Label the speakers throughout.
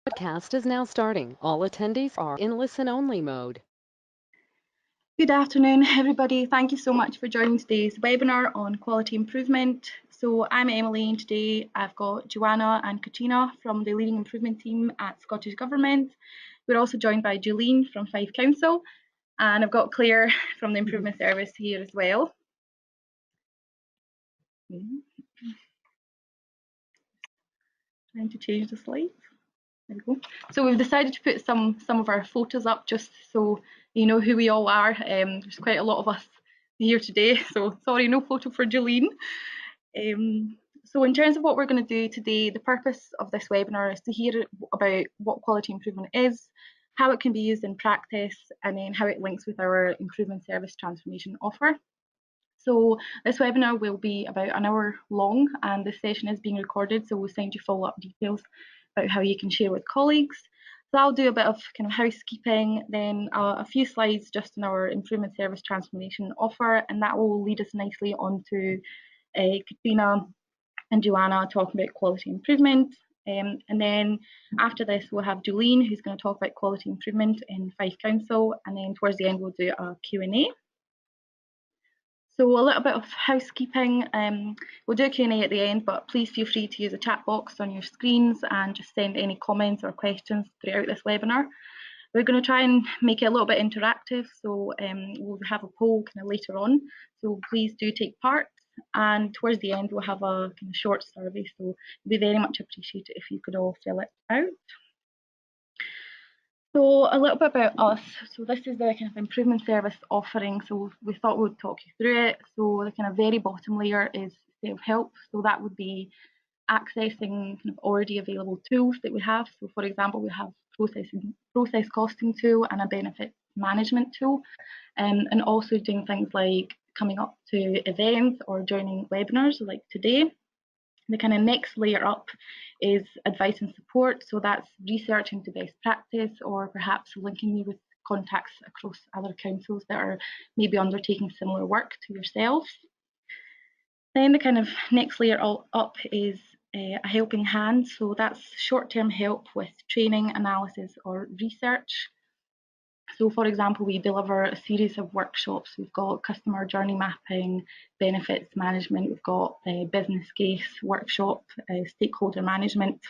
Speaker 1: Podcast is now starting. All attendees are in listen-only mode.
Speaker 2: Good afternoon, everybody. Thank you so much for joining today's webinar on quality improvement. So I'm Emily, and today I've got Joanna and Katrina from the Leading Improvement team at Scottish Government. We're also joined by Julene from Fife Council, and I've got Claire from the Improvement Service here as well. Trying to change the slides. There we go. So we've decided to put some of our photos up just so you know who we all are. There's quite a lot of us here today, so sorry, no photo for Julene. So in terms of what we're going to do today, the purpose of this webinar is to hear about what quality improvement is, how it can be used in practice, and then how it links with our improvement service transformation offer. So this webinar will be about an hour long, and this session is being recorded, so we'll send you follow-up details about how you can share with colleagues. So I'll do a bit of kind of housekeeping, then a few slides just on our improvement service transformation offer, and that will lead us nicely onto Katrina and Joanna talking about quality improvement. And then after this, we'll have Julene, who's going to talk about quality improvement in Fife Council, and then towards the end, we'll do a Q&A. So a little bit of housekeeping. We'll do a Q&A at the end, but please feel free to use the chat box on your screens and just send any comments or questions throughout this webinar. We're going to try and make it a little bit interactive, so we'll have a poll kind of later on. So please do take part. And towards the end, we'll have a kind of short survey, so it'd be very much appreciated if you could all fill it out. So a little bit about us. So this is the kind of improvement service offering. So we thought we'd talk you through it. So the kind of very bottom layer is self-help. So that would be accessing kind of already available tools that we have. So for example, we have process costing tool and a benefit management tool, and also doing things like coming up to events or joining webinars like today. The kind of next layer up is advice and support. So that's research into best practice, or perhaps linking you with contacts across other councils that are maybe undertaking similar work to yourselves. Then the kind of next layer up is a helping hand. So that's short-term help with training, analysis, or research. So for example, we deliver a series of workshops. We've got customer journey mapping, benefits management, we've got a business case workshop, stakeholder management.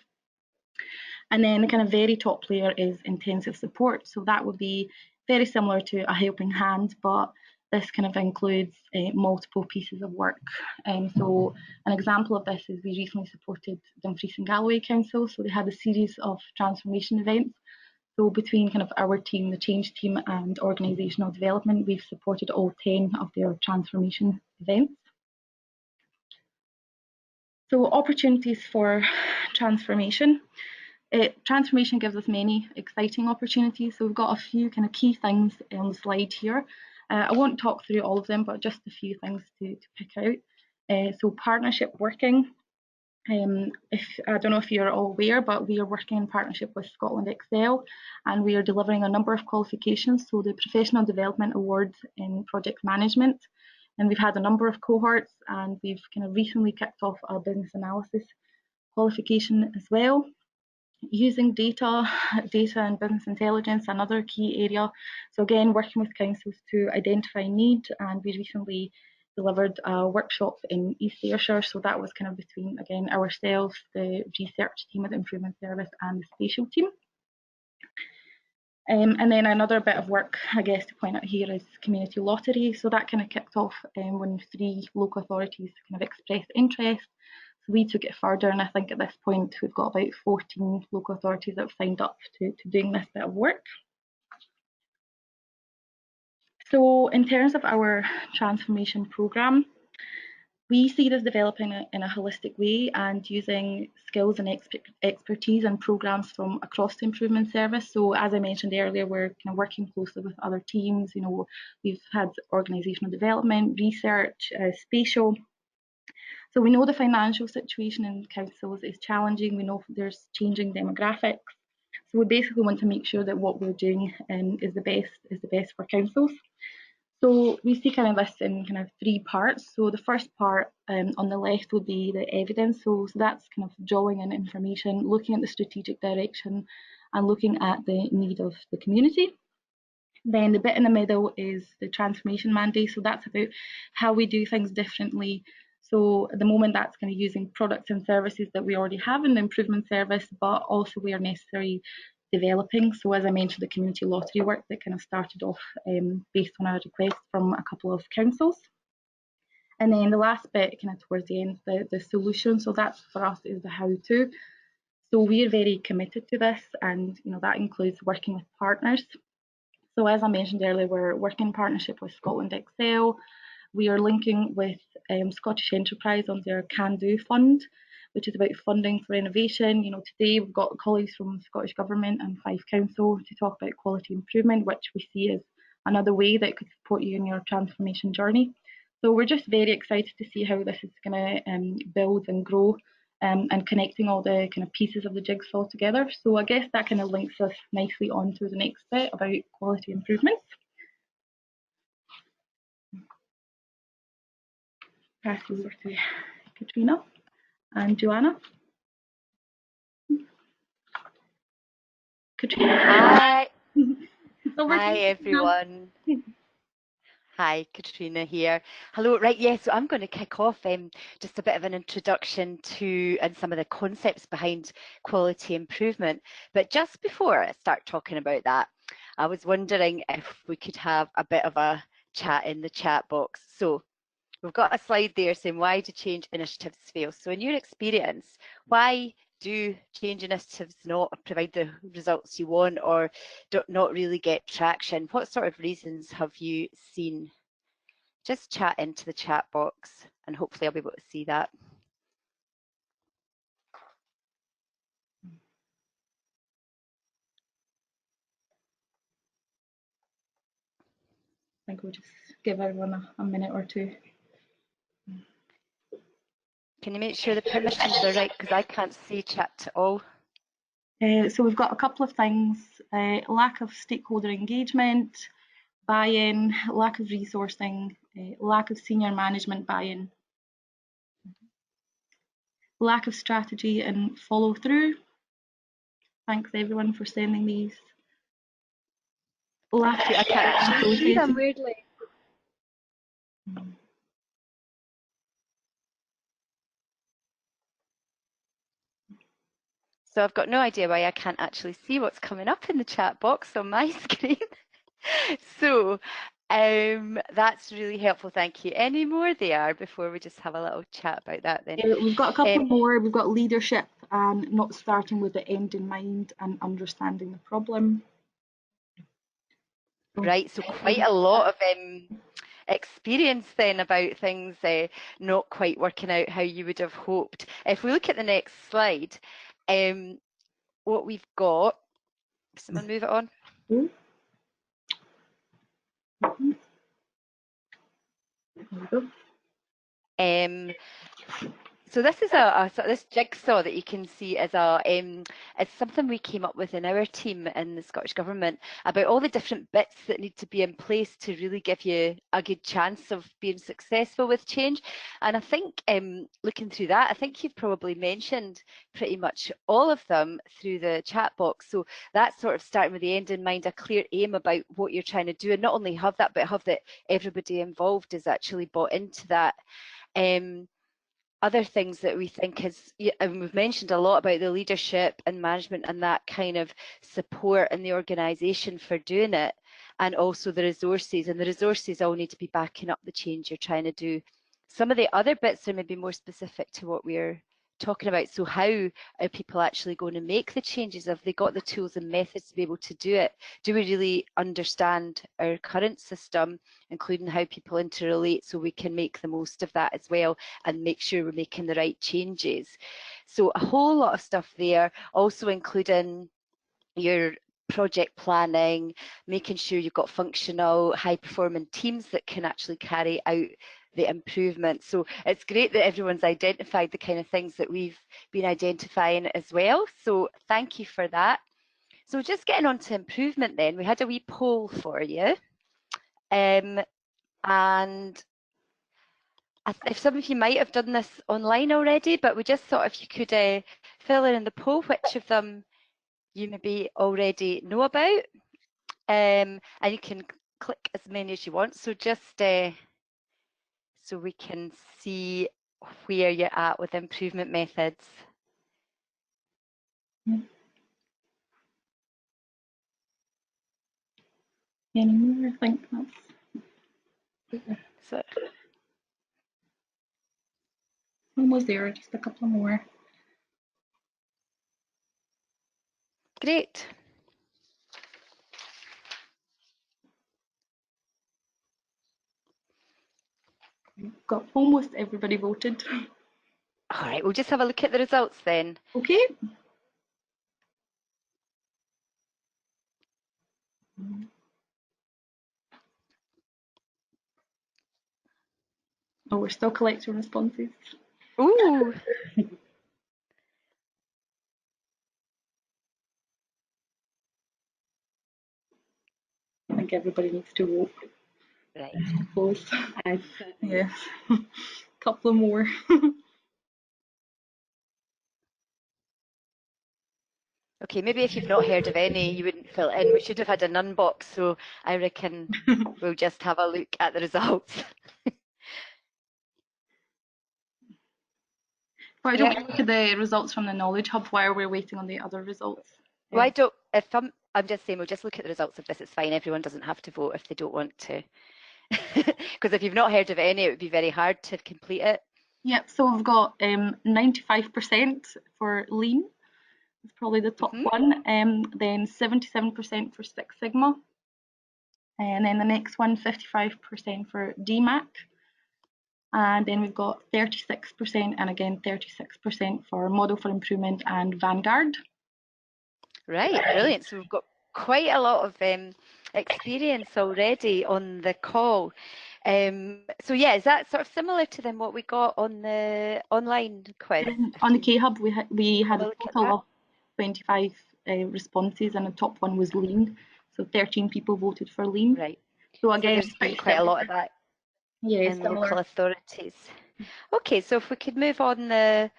Speaker 2: And then the kind of very top layer is intensive support. So that would be very similar to a helping hand, but this kind of includes multiple pieces of work. So an example of this is we recently supported Dumfries and Galloway Council. So they had a series of transformation events. So between kind of our team, the change team, and organisational development, we've supported all 10 of their transformation events. So opportunities for transformation. Transformation gives us many exciting opportunities. So we've got a few kind of key things on the slide here. I won't talk through all of them, but just a few things to pick out. So partnership working. I don't know if you're all aware, but we are working in partnership with Scotland Excel, and we are delivering a number of qualifications, so the Professional Development Awards in Project Management, and we've had a number of cohorts, and we've kind of recently kicked off a business analysis qualification as well. Using data and business intelligence, another key area. So again, working with councils to identify need, and we recently delivered a workshop in East Ayrshire. So that was kind of between, again, ourselves, the research team at the Improvement Service, and the spatial team. And then another bit of work, I guess, to point out here is community lottery. So that kind of kicked off when 3 local authorities kind of expressed interest. So we took it further, and I think at this point we've got about 14 local authorities that have signed up to doing this bit of work. So in terms of our transformation programme, we see this developing in a holistic way and using skills and expertise and programmes from across the improvement service. So as I mentioned earlier, we're kind of working closely with other teams. You know, we've had organisational development, research, spatial. So we know the financial situation in councils is challenging. We know there's changing demographics. So we basically want to make sure that what we're doing is the best for councils. So we see kind of this in kind of three parts. So the first part on the left would be the evidence. So that's kind of drawing in information, looking at the strategic direction and looking at the need of the community. Then the bit in the middle is the transformation mandate. So that's about how we do things differently. So at the moment, that's kind of using products and services that we already have in the improvement service, but also where necessary, developing. So as I mentioned, the community lottery work that kind of started off based on a request from a couple of councils. And then the last bit, kind of towards the end, the solution. So that for us is the how-to. So we're very committed to this, and that includes working with partners. So as I mentioned earlier, we're working in partnership with Scotland Excel. We are linking with Scottish Enterprise on their Can Do Fund, which is about funding for innovation. Today we've got colleagues from Scottish Government and Fife Council to talk about quality improvement, which we see as another way that could support you in your transformation journey. So we're just very excited to see how this is going to build and grow and connecting all the kind of pieces of the jigsaw together. So I guess that kind of links us nicely on to the next bit about quality improvements. Pass over to Katrina and Joanna. Katrina.
Speaker 3: Hi.
Speaker 2: Hi
Speaker 3: Everyone. Hi, Katrina here. Hello. Right, yes, so I'm going to kick off just a bit of an introduction to and some of the concepts behind quality improvement. But just before I start talking about that, I was wondering if we could have a bit of a chat in the chat box. So we've got a slide there saying, why do change initiatives fail? So in your experience, why do change initiatives not provide the results you want or not really get traction? What sort of reasons have you seen? Just chat into the chat box and hopefully I'll be able to see that.
Speaker 2: I think we'll just give everyone a minute or two.
Speaker 3: Can you make sure the permissions are right? Because I can't see chat at all.
Speaker 2: So we've got a couple of things, lack of stakeholder engagement, buy-in, lack of resourcing, lack of senior management buy-in, lack of strategy and follow-through. Thanks everyone for sending these.
Speaker 3: Thank you. I can't actually see them weirdly. So I've got no idea why I can't actually see what's coming up in the chat box on my screen. So that's really helpful. Thank you. Any more there before we just have a little chat about that then?
Speaker 2: We've got a couple more. We've got leadership and not starting with the end in mind and understanding the problem.
Speaker 3: Right, so quite a lot of experience then about things not quite working out how you would have hoped. If we look at the next slide, what we've got, someone move it on. So this is this jigsaw that you can see as it's something we came up with in our team in the Scottish Government about all the different bits that need to be in place to really give you a good chance of being successful with change. And I think looking through that, I think you've probably mentioned pretty much all of them through the chat box. So that's sort of starting with the end in mind, a clear aim about what you're trying to do, and not only have that, but have that everybody involved is actually bought into that. Other things that we think is, and we've mentioned a lot about the leadership and management and that kind of support in the organisation for doing it, and also the resources, and the resources all need to be backing up the change you're trying to do. Some of the other bits are maybe more specific to what we're talking about. So how are people actually going to make the changes? Have they got the tools and methods to be able to do it? Do we really understand our current system, including how people interrelate, so we can make the most of that as well and make sure we're making the right changes? So a whole lot of stuff there, also including your project planning, making sure you've got functional, high-performing teams that can actually carry out the improvement. So it's great that everyone's identified the kind of things that we've been identifying as well. So thank you for that. So just getting on to improvement then, we had a wee poll for you. And if some of you might have done this online already, but we just thought if you could fill in the poll which of them you maybe already know about, and you can click as many as you want. So just so we can see where you're at with improvement methods.
Speaker 2: Any more? I think that's
Speaker 3: So
Speaker 2: almost there. Just a couple more.
Speaker 3: great.
Speaker 2: Got almost everybody voted.
Speaker 3: All right, we'll just have a look at the results then.
Speaker 2: Okay. Oh, we're still collecting responses.
Speaker 3: Ooh.
Speaker 2: I think everybody needs to vote.
Speaker 3: Right.
Speaker 2: Close. Yes. Couple more.
Speaker 3: Okay, maybe if you've not heard of any, you wouldn't fill it in. We should have had a none box, so I reckon we'll just have a look at the results.
Speaker 2: Why don't we look at the results from the Knowledge Hub while we're waiting on the other results?
Speaker 3: Why don't, if I'm just saying, we'll just look at the results of this. It's fine. Everyone doesn't have to vote if they don't want to. Because if you've not heard of any, it would be very hard to complete it.
Speaker 2: Yep, so we've got 95% for Lean. It's probably the top one. Then 77% for Six Sigma. And then the next one, 55% for DMAC. And then we've got 36% and again 36% for Model for Improvement and Vanguard.
Speaker 3: Right, brilliant. So we've got quite a lot of experience already on the call. So yeah, is that sort of similar to then what we got on the online quiz?
Speaker 2: On the K-Hub, we had a total
Speaker 3: of
Speaker 2: of 25 responses, and the top one was Lean. So 13 people voted for Lean.
Speaker 3: Right.
Speaker 2: So again,
Speaker 3: there's been quite a lot of that in local authorities. Okay, so if we could move on the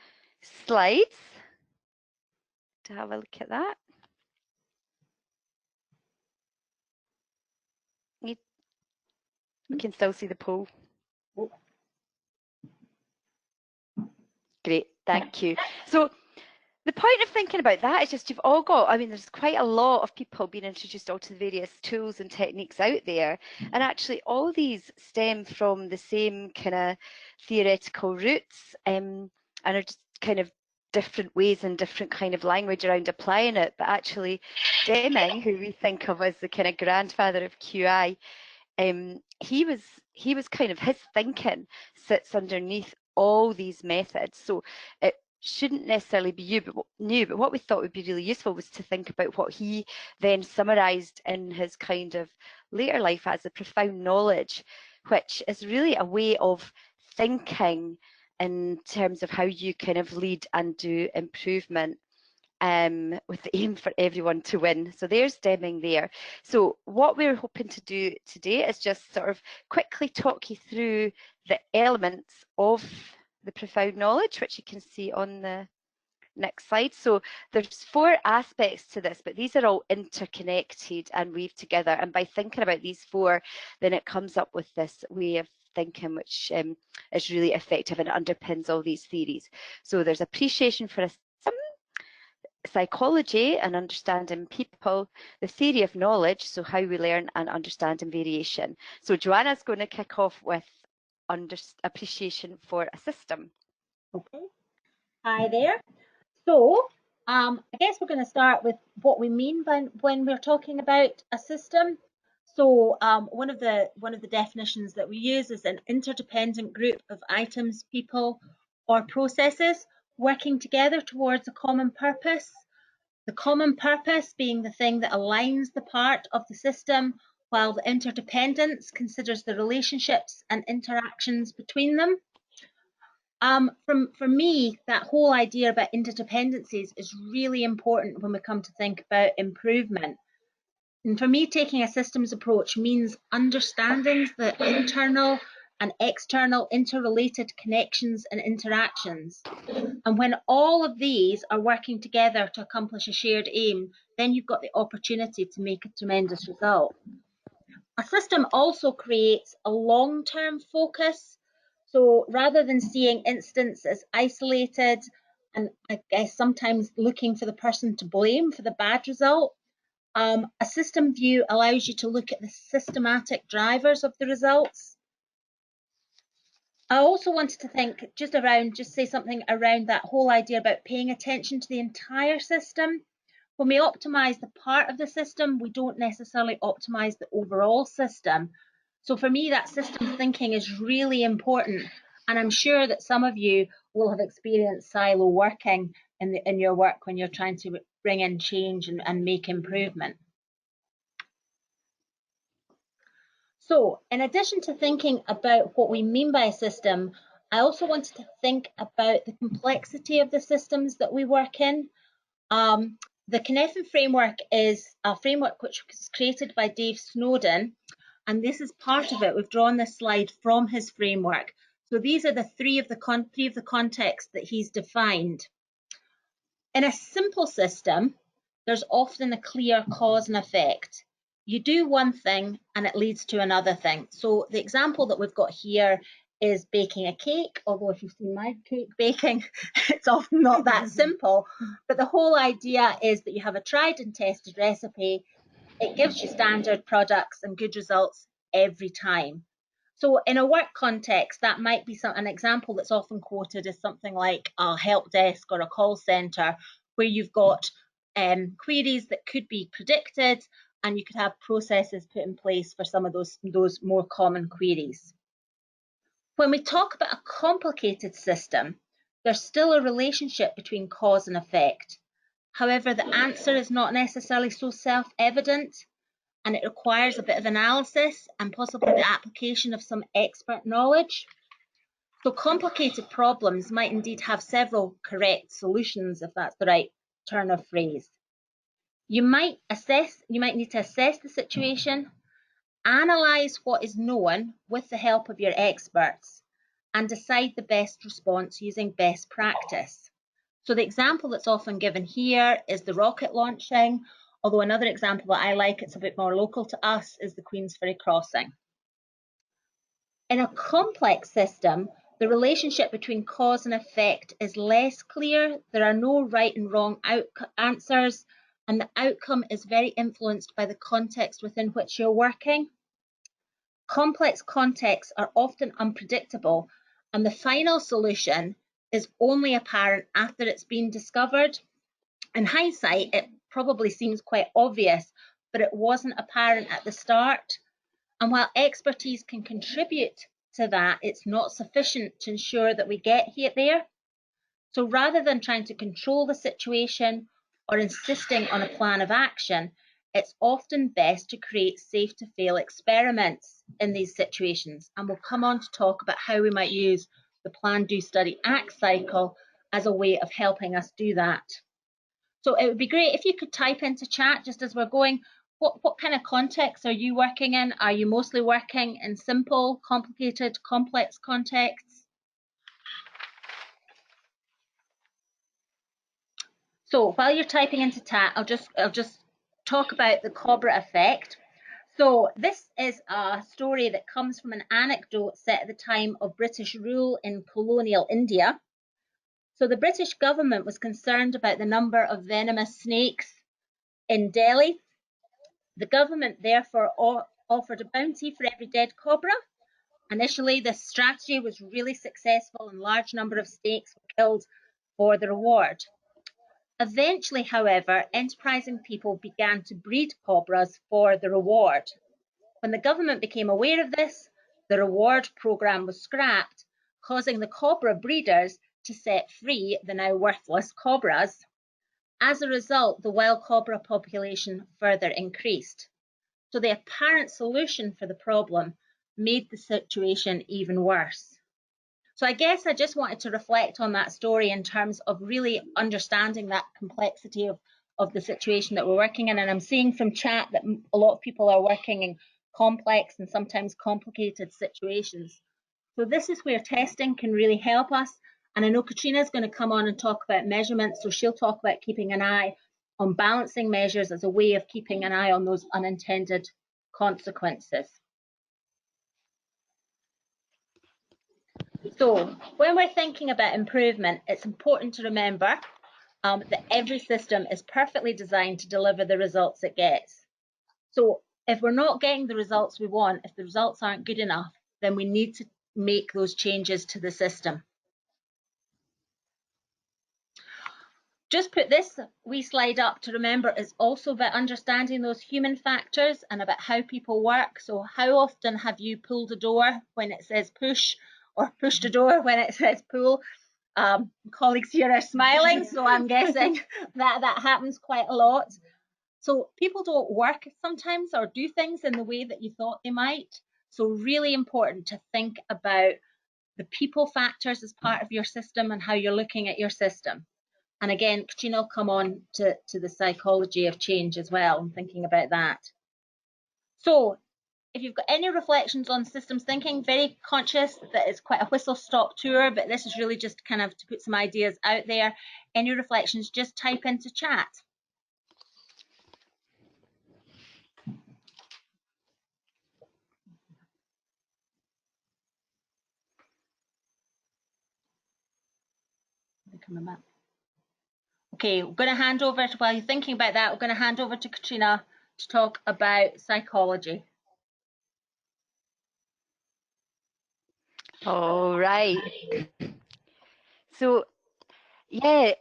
Speaker 3: slides to have a look at that. We can still see the poll. Great, thank you. So the point of thinking about that is just you've all got, I mean, there's quite a lot of people being introduced all to the various tools and techniques out there. And actually all these stem from the same kind of theoretical roots and are just kind of different ways and different kind of language around applying it. But actually Deming, who we think of as the kind of grandfather of QI, he was kind of, his thinking sits underneath all these methods. So it shouldn't necessarily be new, but what we thought would be really useful was to think about what he then summarised in his kind of later life as a profound knowledge, which is really a way of thinking in terms of how you kind of lead and do improvement. With the aim for everyone to win. So there's Deming there. So what we're hoping to do today is just sort of quickly talk you through the elements of the profound knowledge, which you can see on the next slide. So there's 4 aspects to this, but these are all interconnected and weaved together. And by thinking about these 4, then it comes up with this way of thinking, which is really effective and underpins all these theories. So there's appreciation for a system, psychology and understanding people, the theory of knowledge, so how we learn, and understanding variation. So Joanna's going to kick off with appreciation for a system.
Speaker 4: Okay. Hi there. So I guess we're going to start with what we mean by when we're talking about a system. So one of the definitions that we use is an interdependent group of items, people, or processes working together towards a common purpose. The common purpose being the thing that aligns the part of the system, while the interdependence considers the relationships and interactions between them. For me, that whole idea about interdependencies is really important when we come to think about improvement. And for me, taking a systems approach means understanding the internal and external interrelated connections and interactions. And when all of these are working together to accomplish a shared aim, then you've got the opportunity to make a tremendous result. A system also creates a long-term focus. So rather than seeing incidents as isolated and I guess sometimes looking for the person to blame for the bad result, a system view allows you to look at the systematic drivers of the results. I also wanted to think just say something around that whole idea about paying attention to the entire system. When we optimize the part of the system, we don't necessarily optimize the overall system. So for me, that system thinking is really important. And I'm sure that some of you will have experienced silo working in your work when you're trying to bring in change and make improvement. So in addition to thinking about what we mean by a system, I also wanted to think about the complexity of the systems that we work in. The Cynefin framework is a framework which was created by Dave Snowden, and this is part of it. We've drawn this slide from his framework. So these are the three of the contexts that he's defined. In a simple system, there's often a clear cause and effect. You do one thing and it leads to another thing. So the example that we've got here is baking a cake, although if you've seen my cake baking, it's often not that simple. But the whole idea is that you have a tried and tested recipe. It gives you standard products and good results every time. So in a work context, that might be an example that's often quoted as something like a help desk or a call centre, where you've got queries that could be predicted and you could have processes put in place for some of those more common queries. When we talk about a complicated system, there's still a relationship between cause and effect. However, the answer is not necessarily so self-evident, and it requires a bit of analysis and possibly the application of some expert knowledge. So complicated problems might indeed have several correct solutions, if that's the right turn of phrase. You might need to assess the situation, analyse what is known with the help of your experts, and decide the best response using best practice. So the example that's often given here is the rocket launching, although another example that I like, it's a bit more local to us, is the Queensferry crossing. In a complex system, the relationship between cause and effect is less clear. There are no right and wrong answers, and the outcome is very influenced by the context within which you're working. Complex contexts are often unpredictable, and the final solution is only apparent after it's been discovered. In hindsight, it probably seems quite obvious, but it wasn't apparent at the start. And while expertise can contribute to that, it's not sufficient to ensure that we get there. So rather than trying to control the situation or insisting on a plan of action, it's often best to create safe to fail experiments in these situations. And we'll come on to talk about how we might use the plan, do, study, act cycle as a way of helping us do that. So it would be great if you could type into chat just as we're going, what kind of context are you working in? Are you mostly working in simple, complicated, complex contexts? So while you're typing into chat, I'll just talk about the cobra effect. So this is a story that comes from an anecdote set at the time of British rule in colonial India. So the British government was concerned about the number of venomous snakes in Delhi. The government therefore offered a bounty for every dead cobra. Initially, this strategy was really successful and a large number of snakes were killed for the reward. Eventually, however, enterprising people began to breed cobras for the reward. When the government became aware of this, the reward programme was scrapped, causing the cobra breeders to set free the now worthless cobras. As a result, the wild cobra population further increased. So the apparent solution for the problem made the situation even worse. So I guess I just wanted to reflect on that story in terms of really understanding that complexity the situation that we're working in. And I'm seeing from chat that a lot of people are working in complex and sometimes complicated situations. So this is where testing can really help us. And I know Katrina is going to come on and talk about measurements, so she'll talk about keeping an eye on balancing measures as a way of keeping an eye on those unintended consequences. So when we're thinking about improvement, it's important to remember that every system is perfectly designed to deliver the results it gets. So if we're not getting the results we want, if the results aren't good enough, then we need to make those changes to the system. Just put this wee slide up to remember it's also about understanding those human factors and about how people work. So how often have you pulled a door when it says push, or pushed a door when it says pull? Colleagues here are smiling, so I'm guessing that happens quite a lot. So people don't work sometimes or do things in the way that you thought they might. So really important to think about the people factors as part of your system and how you're looking at your system. And again, Katrina will come on to the psychology of change as well, and thinking about that. So if you've got any reflections on systems thinking, very conscious that it's quite a whistle-stop tour, but this is really just kind of to put some ideas out there. Any reflections, just type into chat. Okay, we're going to hand over to, while you're thinking about that, we're going to hand over to Katrina to talk about psychology.
Speaker 3: All right. So, yeah,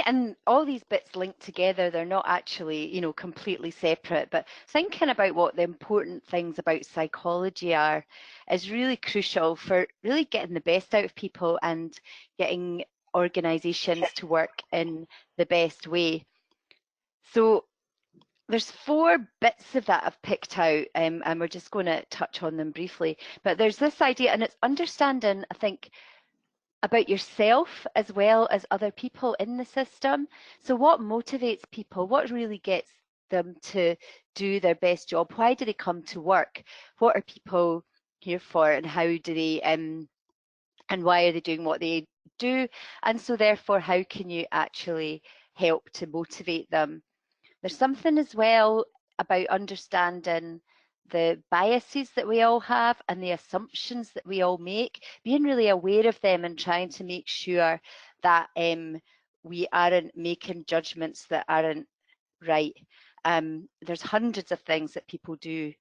Speaker 3: and all these bits linked together, they're not actually, you know, completely separate, but thinking about what the important things about psychology are is really crucial for really getting the best out of people and getting organizations to work in the best way. So there's 4 bits of that I've picked out, and we're just going to touch on them briefly. But there's this idea, and it's understanding, I think, about yourself as well as other people in the system. So what motivates people? What really gets them to do their best job? Why do they come to work? What are people here for, and how do they and why are they doing what they do? And so therefore, how can you actually help to motivate them? There's something as well about understanding the biases that we all have and the assumptions that we all make, being really aware of them and trying to make sure that we aren't making judgments that aren't right. There's hundreds of things that people do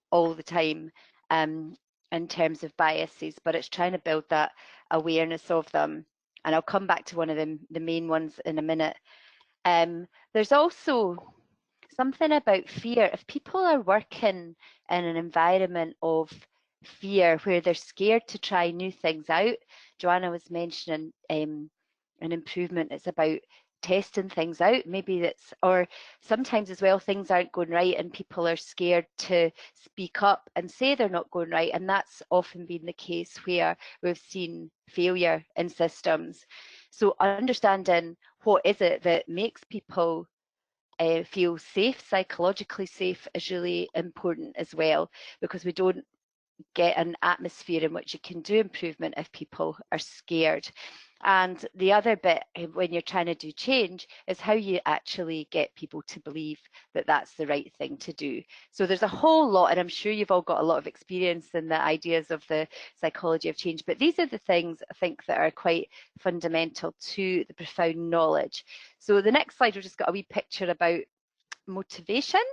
Speaker 3: all the time in terms of biases, but it's trying to build that awareness of them. And I'll come back to one of the main ones in a minute. There's also something about fear. If people are working in an environment of fear where they're scared to try new things out, Joanna was mentioning an improvement. It's about testing things out. Maybe that's, or sometimes as well, things aren't going right and people are scared to speak up and say they're not going right. And that's often been the case where we've seen failure in systems. So understanding what is it that makes people feel safe, psychologically safe, is really important as well, because we don't get an atmosphere in which you can do improvement if people are scared. And the other bit when you're trying to do change is how you actually get people to believe that that's the right thing to do. So there's a whole lot, and I'm sure you've all got a lot of experience in the ideas of the psychology of change, but these are the things I think that are quite fundamental to the profound knowledge. So the next slide, we've just got a wee picture about motivations.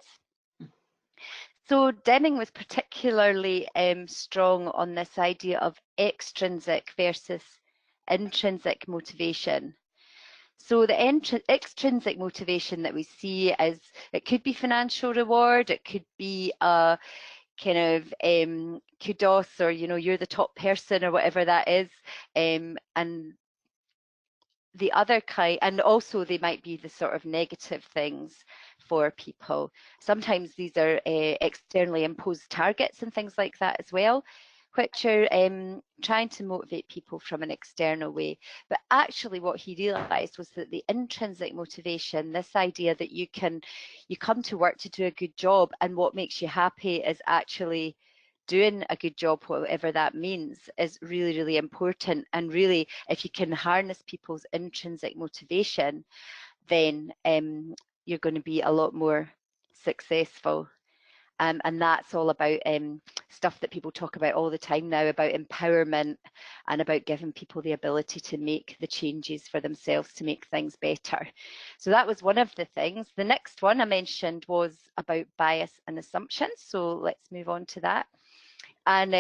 Speaker 3: So Deming was particularly strong on this idea of extrinsic versus intrinsic motivation. So the extrinsic motivation that we see is, it could be financial reward, it could be a kind of kudos, or you know, you're the top person or whatever that is, and the other kind, and also they might be the sort of negative things for people. Sometimes these are externally imposed targets and things like that as well, which are trying to motivate people from an external way. But actually what he realised was that the intrinsic motivation, this idea that you come to work to do a good job, and what makes you happy is actually doing a good job, whatever that means, is really, really important. And really, if you can harness people's intrinsic motivation, then you're going to be a lot more successful. And that's all about stuff that people talk about all the time now, about empowerment and about giving people the ability to make the changes for themselves to make things better. So that was one of the things. The next one I mentioned was about bias and assumptions. So let's move on to that. And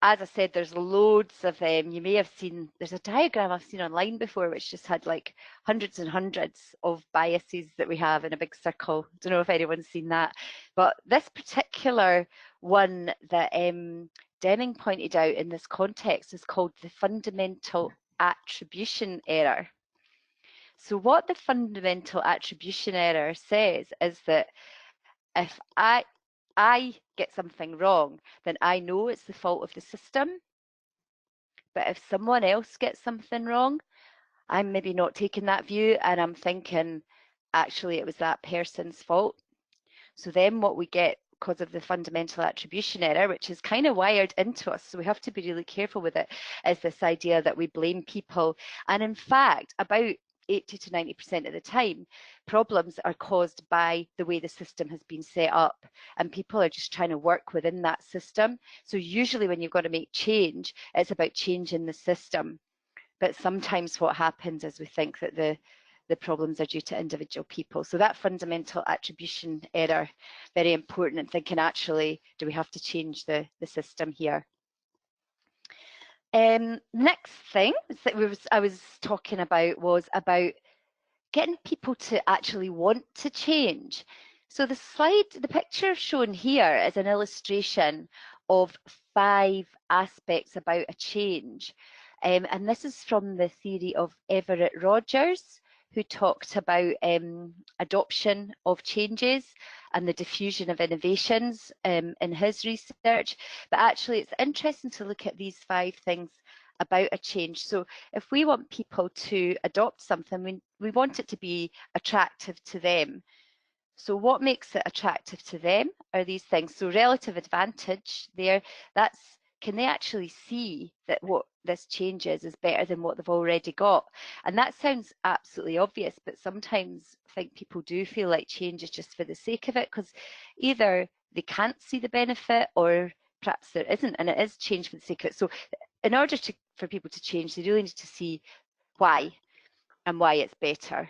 Speaker 3: as I said, there's loads of them. You may have seen, there's a diagram I've seen online before, which just had like hundreds and hundreds of biases that we have in a big circle. Don't know if anyone's seen that. But this particular one that Deming pointed out in this context is called the fundamental attribution error. So what the fundamental attribution error says is that if I get something wrong, then I know it's the fault of the system. But if someone else gets something wrong, I'm maybe not taking that view, and I'm thinking, actually, it was that person's fault. So then what we get, because of the fundamental attribution error, which is kind of wired into us, so we have to be really careful with it, is this idea that we blame people. And in fact, about 80 to 90% of the time, problems are caused by the way the system has been set up, and people are just trying to work within that system. So usually when you've got to make change, it's about changing the system. But sometimes what happens is we think that the problems are due to individual people. So that fundamental attribution error, very important in thinking, actually, do we have to change the system here? Next thing that I was talking about was about getting people to actually want to change. So the picture shown here is an illustration of 5 aspects about a change. And this is from the theory of Everett Rogers, who talked about adoption of changes and the diffusion of innovations in his research. But actually, it's interesting to look at these 5 things about a change. So if we want people to adopt something, we want it to be attractive to them. So what makes it attractive to them are these things. So relative advantage there, can they actually see that what this change is better than what they've already got? And that sounds absolutely obvious, but sometimes I think people do feel like change is just for the sake of it, because either they can't see the benefit, or perhaps there isn't, and it is change for the sake of it. So in order for people to change, they really need to see why and why it's better.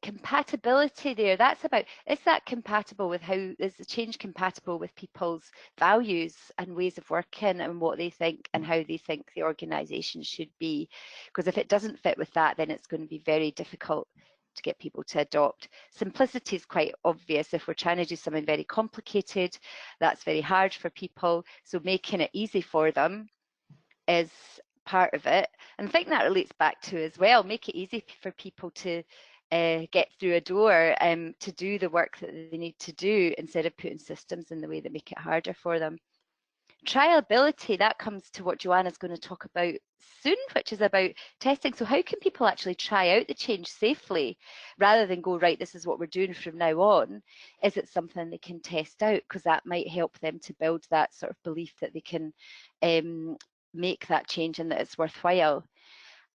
Speaker 3: Compatibility there, that's about, is that compatible with is the change compatible with people's values and ways of working and what they think and how they think the organisation should be? Because if it doesn't fit with that, then it's going to be very difficult to get people to adopt. Simplicity is quite obvious. If we're trying to do something very complicated, that's very hard for people. So making it easy for them is part of it. And I think that relates back to as well, make it easy for people to get through a door to do the work that they need to do, instead of putting systems in the way that make it harder for them. Triability, that comes to what Joanna's going to talk about soon, which is about testing. So how can people actually try out the change safely rather than go, right, this is what we're doing from now on? Is it something they can test out? Because that might help them to build that sort of belief that they can make that change and that it's worthwhile.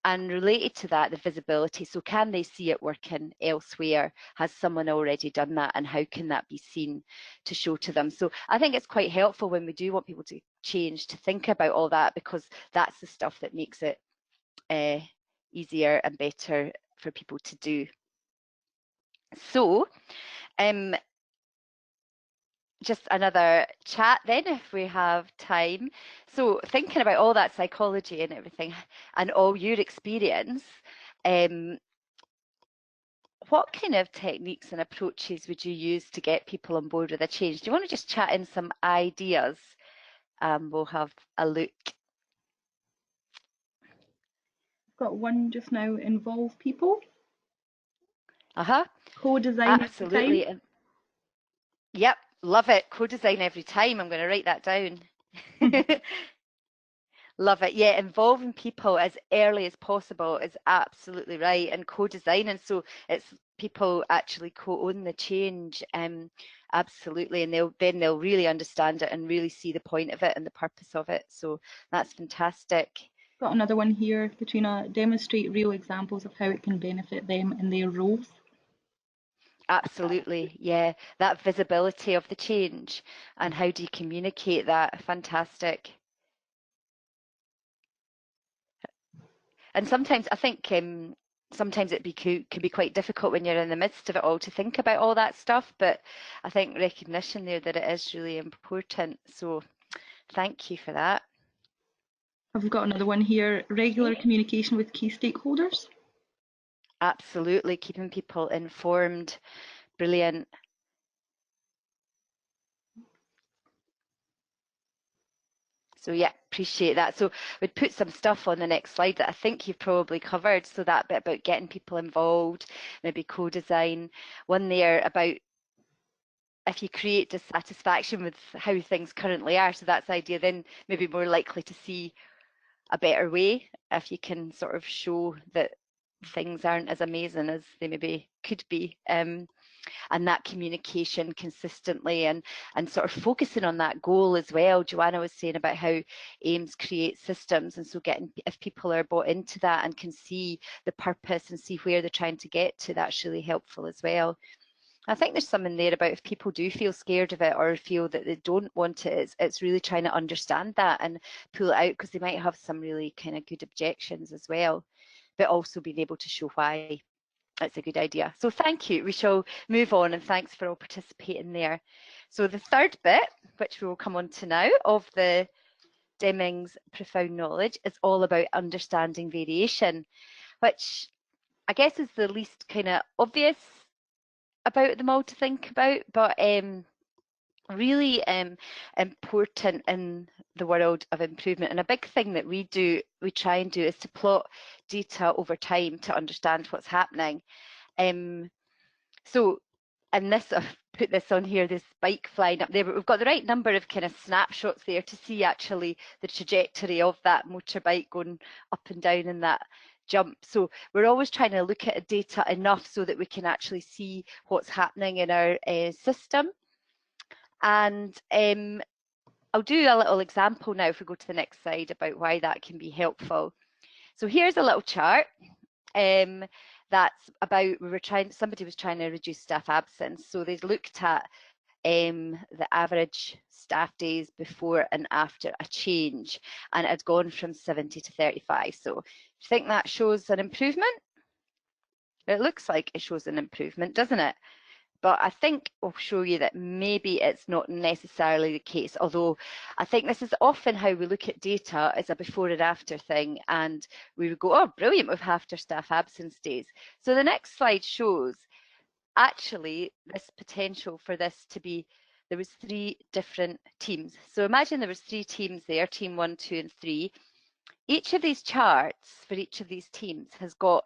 Speaker 3: And related to that, the visibility. So can they see it working elsewhere? Has someone already done that? And how can that be seen to show to them? So I think it's quite helpful when we do want people to change to think about all that, because that's the stuff that makes it easier and better for people to do. So just another chat then, if we have time. So thinking about all that psychology and everything and all your experience, what kind of techniques and approaches would you use to get people on board with a change? Do you want to just chat in some ideas? We'll have a look.
Speaker 2: I've got one just now, involve people.
Speaker 3: Uh-huh.
Speaker 2: Co-design
Speaker 3: absolutely.
Speaker 2: every time.
Speaker 3: Yep, love it. Co-design every time. I'm going to write that down. Love it. Yeah, involving people as early as possible is absolutely right, and co-designing, so it's people actually co-own the change. Absolutely, and they'll really understand it and really see the point of it and the purpose of it. So that's fantastic.
Speaker 2: Got another one here, Katrina. Demonstrate real examples of how it can benefit them in their roles.
Speaker 3: Absolutely, yeah. That visibility of the change and how do you communicate that? Fantastic. And sometimes I think sometimes could be quite difficult when you're in the midst of it all to think about all that stuff. But I think recognition there that it is really important. So thank you for that.
Speaker 2: I've got another one here. Regular communication with key stakeholders.
Speaker 3: Absolutely, keeping people informed. Brilliant. So yeah, appreciate that. So we'd put some stuff on the next slide that I think you've probably covered. So that bit about getting people involved, maybe co-design. One there about if you create dissatisfaction with how things currently are, so that's the idea, then maybe more likely to see a better way if you can sort of show that things aren't as amazing as they maybe could be. And that communication consistently and sort of focusing on that goal as well. Joanna was saying about how aims create systems, and so getting, if people are bought into that and can see the purpose and see where they're trying to get to, that's really helpful as well. I think there's something there about if people do feel scared of it or feel that they don't want it, it's really trying to understand that and pull it out, because they might have some really kind of good objections as well, but also being able to show why it's a good idea. So thank you. We shall move on, and thanks for all participating there. So the third bit, which we will come on to now, of the Deming's profound knowledge, is all about understanding variation, which I guess is the least kind of obvious about them all to think about, but really important in the world of improvement. And a big thing that we try and do, is to plot data over time to understand what's happening. So, and this, I've put this on here, this bike flying up there, but we've got the right number of kind of snapshots there to see actually the trajectory of that motorbike going up and down in that jump. So we're always trying to look at data enough so that we can actually see what's happening in our system. And I'll do a little example now if we go to the next slide about why that can be helpful. So here's a little chart that's about, somebody was trying to reduce staff absence. So they looked at the average staff days before and after a change, and it had gone from 70 to 35. So do you think that shows an improvement? It looks like it shows an improvement, doesn't it? But I think I'll show you that maybe it's not necessarily the case, although I think this is often how we look at data as a before and after thing, and we would go, oh, brilliant, we've halved our staff absence days. So the next slide shows actually this potential for this to be, there was 3 different teams. So imagine there was 3 teams there, team 1, 2 and 3. Each of these charts for each of these teams has got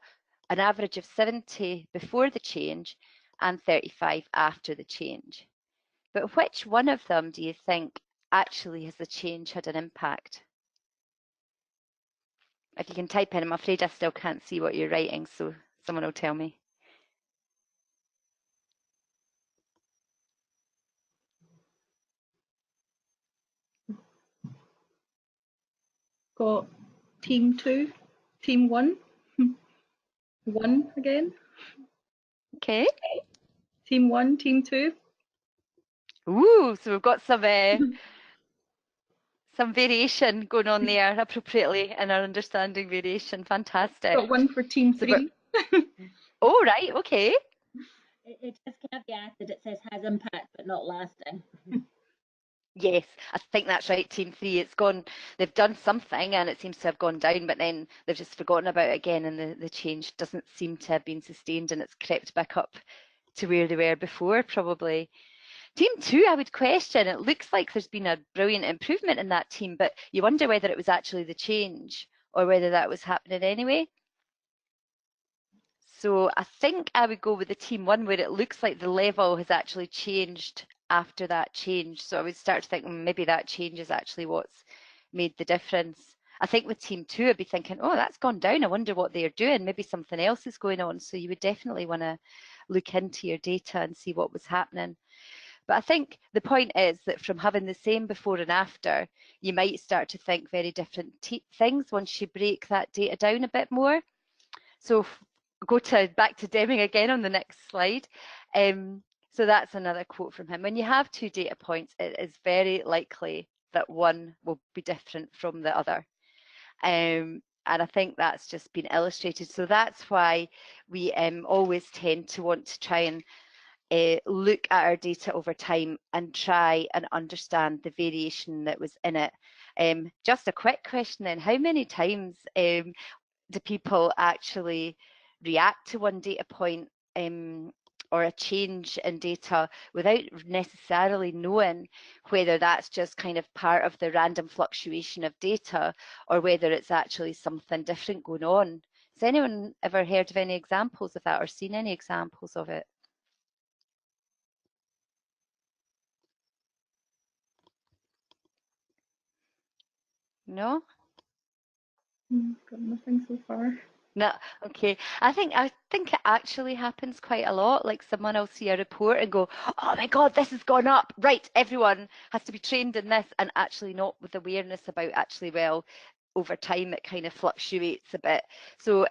Speaker 3: an average of 70 before the change and 35 after the change. But which one of them do you think actually has the change had an impact? If you can type in, I'm afraid I still can't see what you're writing, so someone will tell me.
Speaker 2: Got team 2, team 1, 1 again.
Speaker 3: Okay.
Speaker 2: Team 1, team 2.
Speaker 3: Ooh, so we've got some variation going on there appropriately in our understanding variation. Fantastic.
Speaker 2: Got 1 for team 3.
Speaker 3: Oh, right, okay.
Speaker 4: It just caveated, it says has impact but not lasting.
Speaker 3: Yes, I think that's right, team 3. It's gone, they've done something and it seems to have gone down, but then they've just forgotten about it again, and the change doesn't seem to have been sustained, and it's crept back up to where they were before, probably. Team 2, I would question. It looks like there's been a brilliant improvement in that team, but you wonder whether it was actually the change or whether that was happening anyway. So I think I would go with the team 1, where it looks like the level has actually changed after that change. So I would start to think, maybe that change is actually what's made the difference. I think with team 2, I'd be thinking, oh, that's gone down. I wonder what they're doing. Maybe something else is going on. So you would definitely want to look into your data and see what was happening. But I think the point is that from having the same before and after, you might start to think very different things once you break that data down a bit more. So go back to Deming again on the next slide. So that's another quote from him. When you have 2 data points, it is very likely that one will be different from the other. And I think that's just been illustrated. So that's why we always tend to want to try and look at our data over time and try and understand the variation that was in it. Just a quick question then, how many times do people actually react to one data point or a change in data without necessarily knowing whether that's just kind of part of the random fluctuation of data or whether it's actually something different going on? Has anyone ever heard of any examples of that or seen any examples of it? No?
Speaker 2: Got nothing so far.
Speaker 3: No, okay. I think it actually happens quite a lot. Like someone will see a report and go, "Oh my God, this has gone up." Right, everyone has to be trained in this, and actually not with awareness about actually, well, over time it kind of fluctuates a bit. So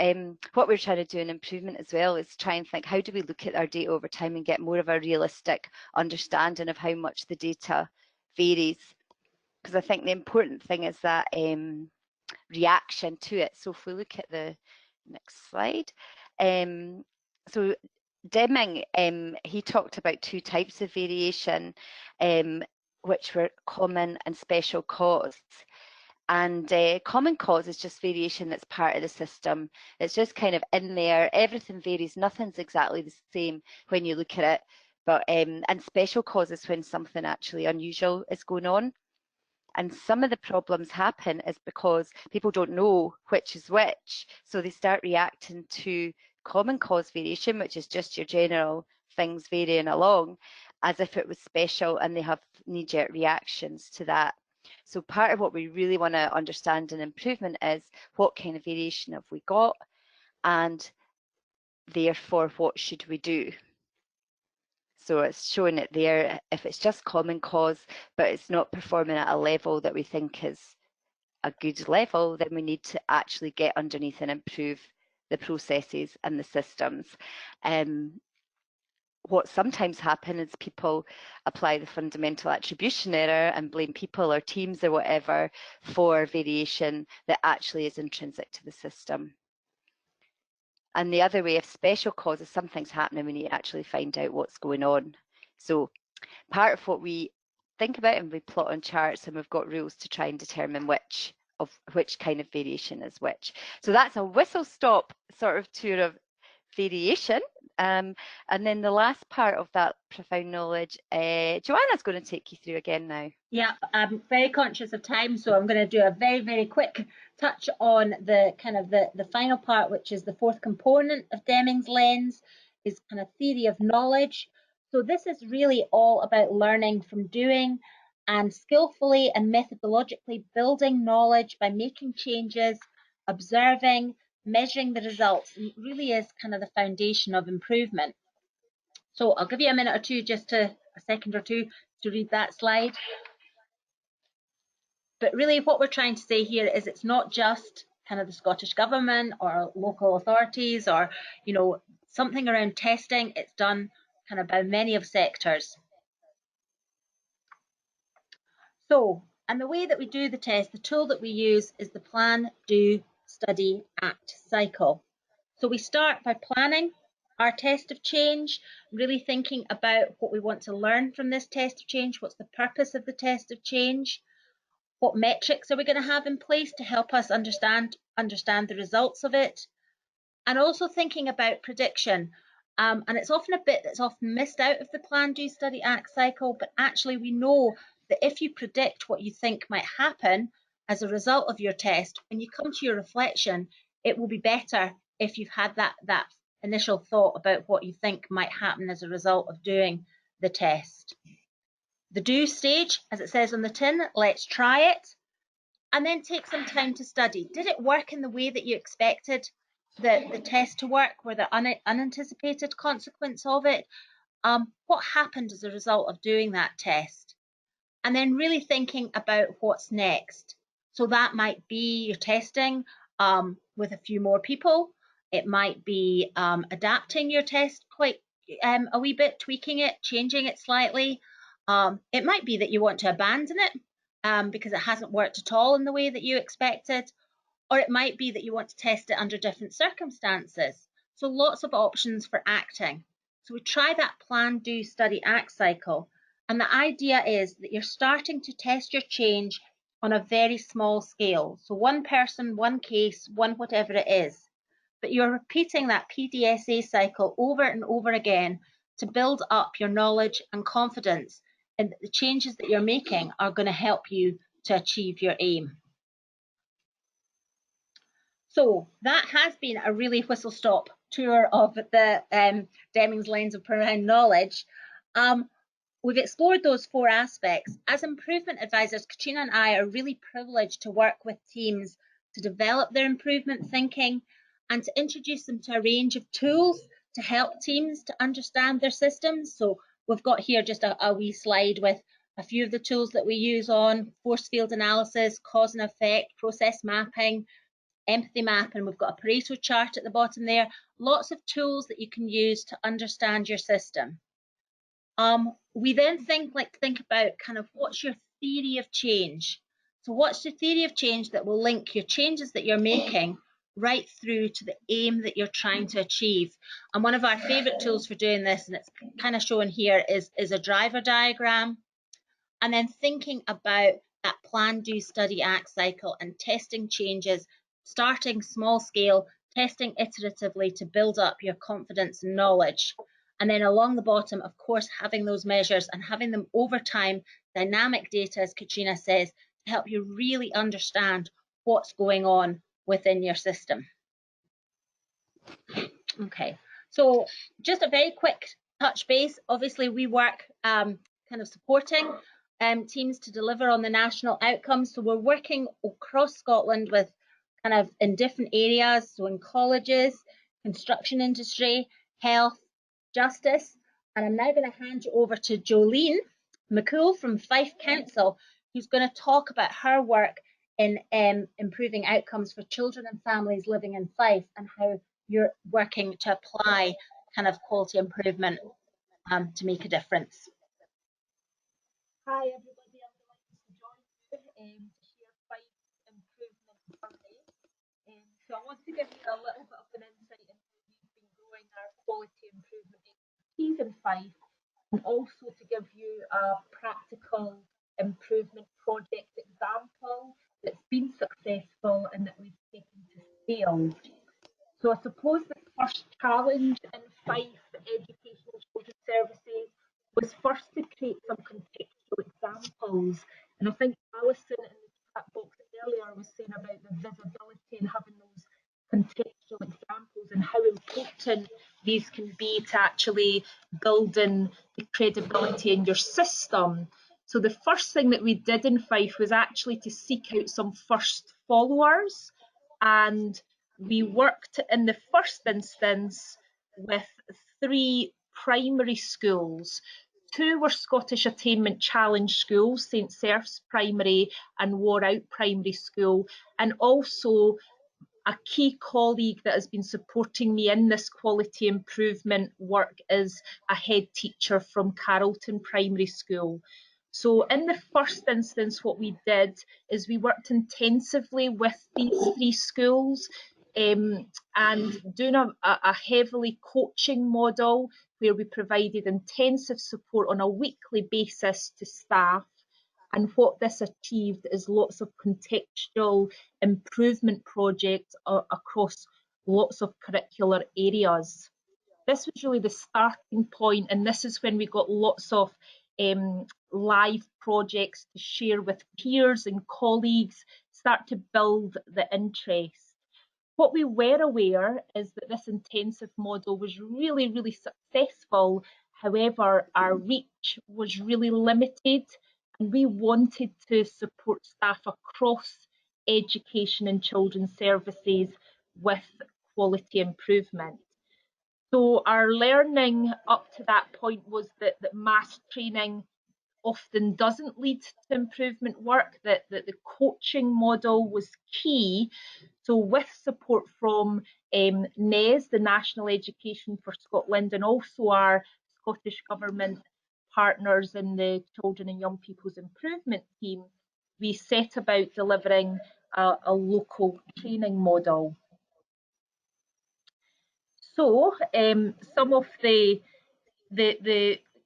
Speaker 3: what we're trying to do in improvement as well is try and think, how do we look at our data over time and get more of a realistic understanding of how much the data varies? Because I think the important thing is that reaction to it. So if we look at the next slide, so Deming, he talked about 2 types of variation, which were common and special cause. And common cause is just variation that's part of the system. It's just kind of in there. Everything varies. Nothing's exactly the same when you look at it. But and special cause is when something actually unusual is going on. And some of the problems happen is because people don't know which is which. So they start reacting to common cause variation, which is just your general things varying along, as if it was special, and they have knee-jerk reactions to that. So part of what we really want to understand in improvement is what kind of variation have we got, and therefore what should we do? So it's showing it there. If it's just common cause, but it's not performing at a level that we think is a good level, then we need to actually get underneath and improve the processes and the systems. What sometimes happens is people apply the fundamental attribution error and blame people or teams or whatever for variation that actually is intrinsic to the system. And the other way, if special causes, something's happening, we need to actually find out what's going on. So part of what we think about, and we plot on charts, and we've got rules to try and determine which kind of variation is which. So that's a whistle stop sort of tour of variation. And then the last part of that profound knowledge, Joanna's going to take you through again now.
Speaker 4: Yeah, I'm very conscious of time, so I'm going to do a very, very quick touch on the kind of the final part, which is the 4th component of Deming's lens, is kind of theory of knowledge. So this is really all about learning from doing and skillfully and methodologically building knowledge by making changes, observing, measuring the results, and it really is kind of the foundation of improvement. So I'll give you a minute or two, a second or two to read that slide. But really what we're trying to say here is it's not just kind of the Scottish Government or local authorities or, you know, something around testing. It's done kind of by many of sectors. So, and the way that we do the test, the tool that we use is the plan, do, study, act cycle. So we start by planning our test of change, really thinking about what we want to learn from this test of change, what's the purpose of the test of change, what metrics are we going to have in place to help us understand the results of it, and also thinking about prediction. And it's often a bit that's often missed out of the plan, do, study, act cycle, but actually we know that if you predict what you think might happen as a result of your test, when you come to your reflection, it will be better if you've had that initial thought about what you think might happen as a result of doing the test. the do stage, as it says on the tin, let's try it, and then take some time to study. Did it work in the way that you expected the test to work? Were there unanticipated consequence of it? What happened as a result of doing that test? And then really thinking about what's next. So that might be your testing with a few more people. It might be adapting your test quite a wee bit, tweaking it, changing it slightly. It might be that you want to abandon it because it hasn't worked at all in the way that you expected. Or it might be that you want to test it under different circumstances. So lots of options for acting. So we try that plan, do, study, act cycle. And the idea is that you're starting to test your change on a very small scale. So one person, one case, one whatever it is. But you're repeating that PDSA cycle over and over again to build up your knowledge and confidence in that the changes that you're making are going to help you to achieve your aim. So that has been a really whistle-stop tour of the Deming's lens of profound knowledge. We've explored those 4 aspects. As improvement advisors, Katrina and I are really privileged to work with teams to develop their improvement thinking and to introduce them to a range of tools to help teams to understand their systems. So we've got here just a wee slide with a few of the tools that we use on force field analysis, cause and effect, process mapping, empathy map, and we've got a Pareto chart at the bottom there. Lots of tools that you can use to understand your system. We then think about kind of what's your theory of change. So what's your theory of change that will link your changes that you're making right through to the aim that you're trying to achieve? And one of our favorite tools for doing this, and it's kind of shown here, is a driver diagram. And then thinking about that plan, do, study, act cycle and testing changes, starting small scale, testing iteratively to build up your confidence and knowledge. And then along the bottom, of course, having those measures and having them over time, dynamic data, as Katrina says, to help you really understand what's going on within your system. Okay, so just a very quick touch base. Obviously, we work kind of supporting teams to deliver on the national outcomes. So we're working across Scotland with kind of in different areas, so in colleges, construction industry, health, justice. And I'm now going to hand you over to Jolene McCool from Fife Council, who's going to talk about her work in improving outcomes for children and families living in Fife and how you're working to apply kind of quality improvement to make a difference. Hi everybody, I'm delighted to join you to share Fife's improvement journey. So I want to give you a little bit of an insight into how we've been growing our quality improvement expertise in Fife, and also to give you a practical improvement project example that's been successful and that we've taken to scale. So I suppose the first challenge in Fife Educational Children's Services was first to create some contextual examples. And I think Alison in the chat box earlier was saying about the visibility and having those contextual examples and how important these can be to actually building the credibility in your system. So the first thing that we did in Fife was actually to seek out some first followers, and we worked in the first instance with 3 primary schools. 2 were Scottish Attainment Challenge schools, St Serph's Primary and Wore Out Primary School, and also a key colleague that has been supporting me in this quality improvement work is a head teacher from Carrollton Primary School. So in the first instance, what we did is we worked intensively with these 3 schools and doing a heavily coaching model where we provided intensive support on a weekly basis to staff. And what this achieved is lots of contextual improvement projects across lots of curricular areas. This was really the starting point, and this is when we got lots of live projects to share with peers and colleagues, start to build the interest. What we were aware is that this intensive model was really, really successful.
Speaker 2: However, our reach was really limited, and we wanted to support staff across education and children's services with quality improvement. So our learning up to that point was that mass training often doesn't lead to improvement work, that the coaching model was key. So with support from NES, the National Education for Scotland, and also our Scottish Government partners in the Children and Young People's Improvement Team, we set about delivering a local training model. So some of the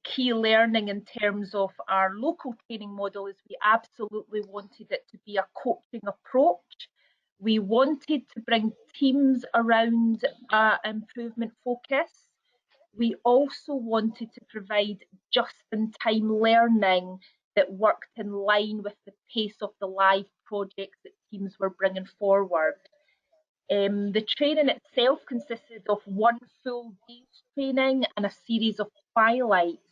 Speaker 2: key learning in terms of our local training model is we absolutely wanted it to be a coaching approach. We wanted to bring teams around improvement focus. We also wanted to provide just-in-time learning that worked in line with the pace of the live projects that teams were bringing forward. The training itself consisted of one full day's training and a series of twilights.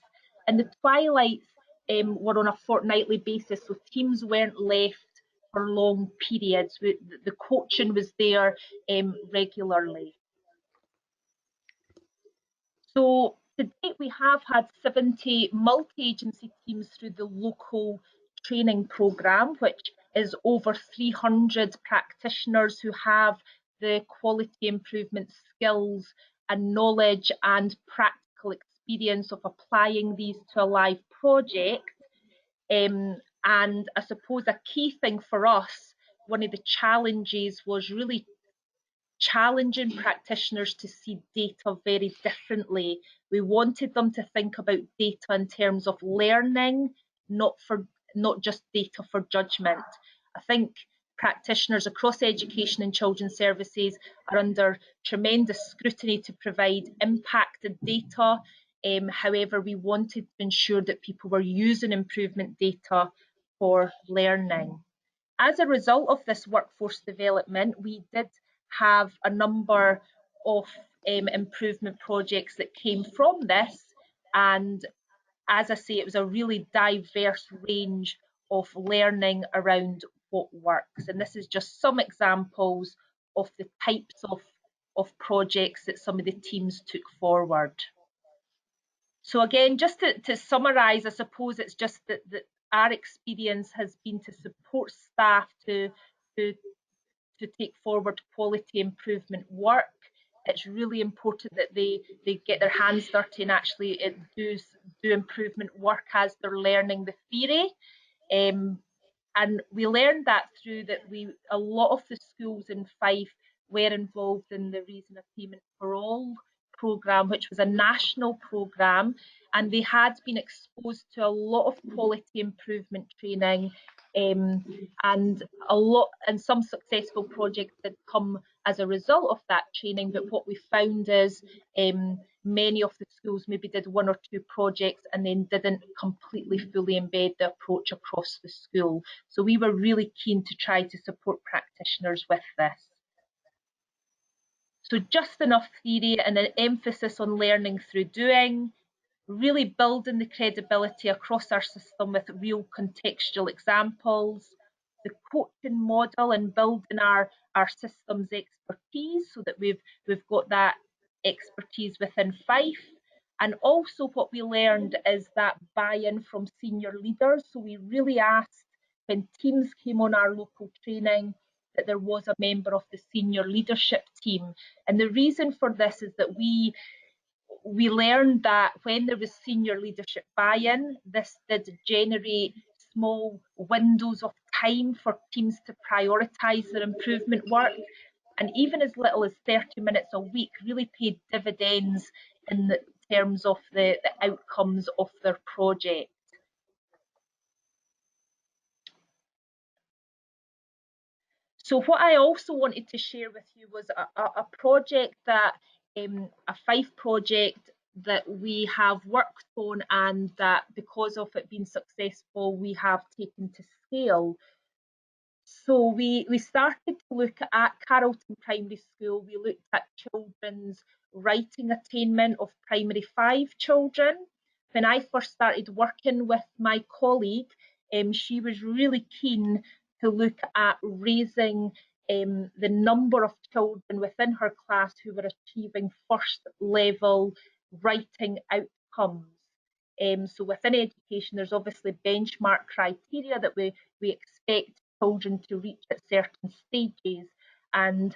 Speaker 2: And the twilights were on a fortnightly basis, so teams weren't left for long periods. The coaching was there regularly. So to date, we have had 70 multi-agency teams through the local training programme, which is over 300 practitioners who have the quality improvement skills and knowledge and practical experience of applying these to a live project. And I suppose a key thing for us, one of the challenges was really challenging practitioners to see data very differently. We wanted them to think about data in terms of learning, not just data for judgment. I think practitioners across education and children's services are under tremendous scrutiny to provide impacted data. However, we wanted to ensure that people were using improvement data for learning. As a result of this workforce development, we did have a number of improvement projects that came from this, and as I say, it was a really diverse range of learning around what works, and this is just some examples of the types of projects that some of the teams took forward. So again, just to summarise, I suppose it's just that our experience has been to support staff to take forward quality improvement work. It's really important that they get their hands dirty and actually do improvement work as they're learning the theory. And we learned that through that a lot of the schools in Fife were involved in the Raising Attainment for All programme, which was a national programme, and they had been exposed to a lot of quality improvement training, and some successful projects had come as a result of that training. But what we found is many of the schools maybe did one or two projects and then didn't completely fully embed the approach across the school. So we were really keen to try to support practitioners with this. So just enough theory and an emphasis on learning through doing, really building the credibility across our system with real contextual examples, the coaching model and building our systems expertise so that we've got that expertise within Fife. And also what we learned is that buy-in from senior leaders. So we really asked when teams came on our local training that there was a member of the senior leadership team. And the reason for this is that we learned that when there was senior leadership buy-in, this did generate small windows of time for teams to prioritise their improvement work. And even as little as 30 minutes a week really paid dividends in terms of the outcomes of their project. So what I also wanted to share with you was a project that, a Fife project that we have worked on, and that because of it being successful, we have taken to scale. So we started to look at Carrollton Primary School. We looked at children's writing attainment of primary 5 children.
Speaker 5: when I first started working with my colleague, she was really keen to look at raising the number of children within her class who were achieving first level writing outcomes. So within education, there's obviously benchmark criteria that we expect children to reach at certain stages, and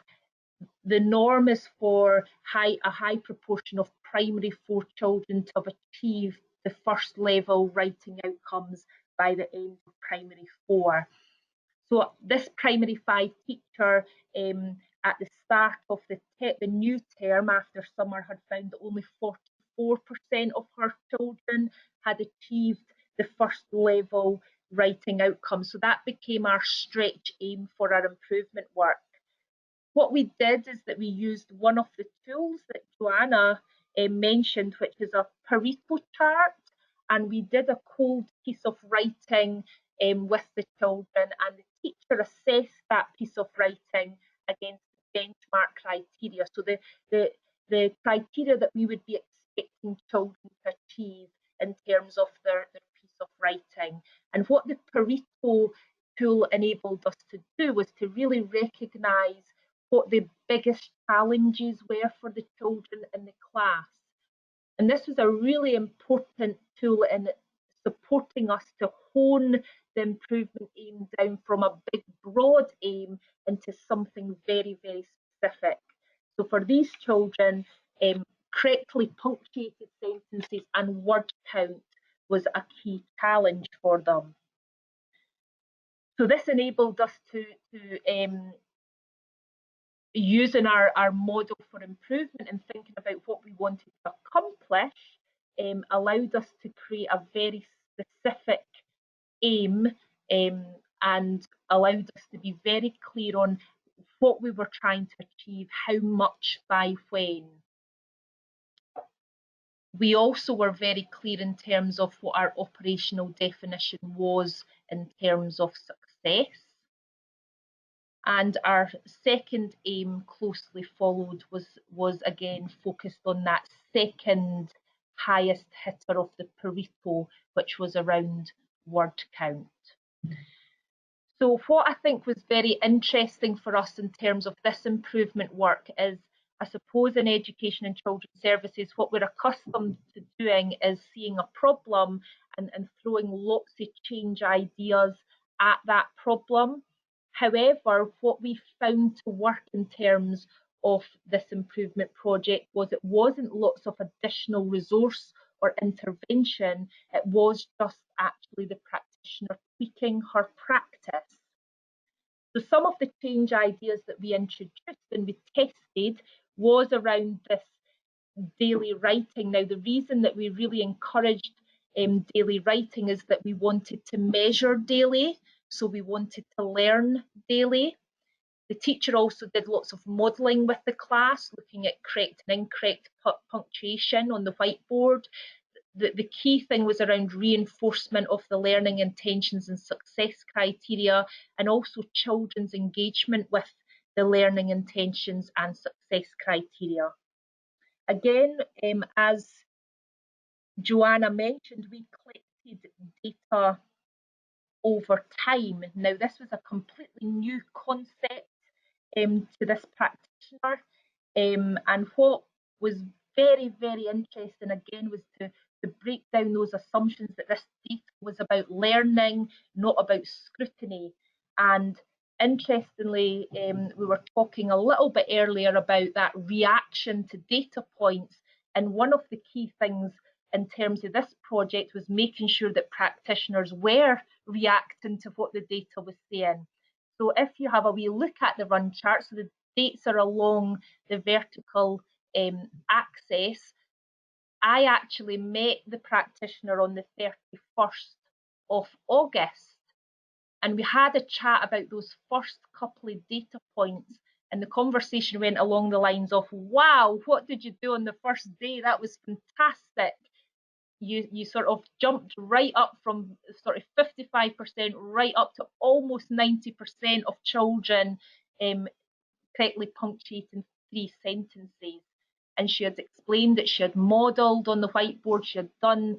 Speaker 5: the norm is for a high proportion of primary 4 children to have achieved the first level writing outcomes by the end of primary 4. So this primary 5 teacher at the start of the new term after summer had found that only 44% of her children had achieved the first level writing outcomes. So that became our stretch aim for our improvement work. What we did is that we used one of the tools that Joanna mentioned, which is a Pareto chart, and we did a cold piece of writing with the children, and the teacher assessed that piece of writing against the benchmark criteria. So the criteria that we would be expecting children to achieve in terms of their piece of writing. And what the Pareto tool enabled us to do was to really recognise what the biggest challenges were for the children in the class. And this was a really important tool in supporting us to hone the improvement aim down from a big, broad aim into something very, very specific. So for these children, correctly punctuated sentences and word count was a key challenge for them. So this enabled us to using our model for improvement and thinking about what we wanted to accomplish allowed us to create a very specific aim and allowed us to be very clear on what we were trying to achieve, how much by when. We also were very clear in terms of what our operational definition was in terms of success. And our second aim, closely followed, was again focused on that second highest hitter of the Pareto, which was around word count. So what I think was very interesting for us in terms of this improvement work is, I suppose in education and children's services, what we're accustomed to doing is seeing a problem and throwing lots of change ideas at that problem. However, what we found to work in terms of this improvement project was it wasn't lots of additional resource or intervention, it was just actually the practitioner tweaking her practice. So some of the change ideas that we introduced and we tested was around this daily writing. Now, the reason that we really encouraged daily writing is that we wanted to measure daily, so we wanted to learn daily. The teacher also did lots of modelling with the class, looking at correct and incorrect punctuation on the whiteboard. The key thing was around reinforcement of the learning intentions and success criteria, and also children's engagement with the learning intentions and success criteria. Again, as Joanna mentioned, we collected data over time. Now, this was a completely new concept to this practitioner, and what was very, very interesting again was to break down those assumptions that this data was about learning, not about scrutiny. And interestingly, we were talking a little bit earlier about that reaction to data points, and one of the key things in terms of this project was making sure that practitioners were reacting to what the data was saying. So if you have a wee look at the run chart, so the dates are along the vertical axis, I actually met the practitioner on the 31st of August, and we had a chat about those first couple of data points, and the conversation went along the lines of, wow, what did you do on the first day? That was fantastic. You sort of jumped right up from sort of 55% right up to almost 90% of children correctly punctuating 3 sentences. and she had explained that she had modelled on the whiteboard, she had done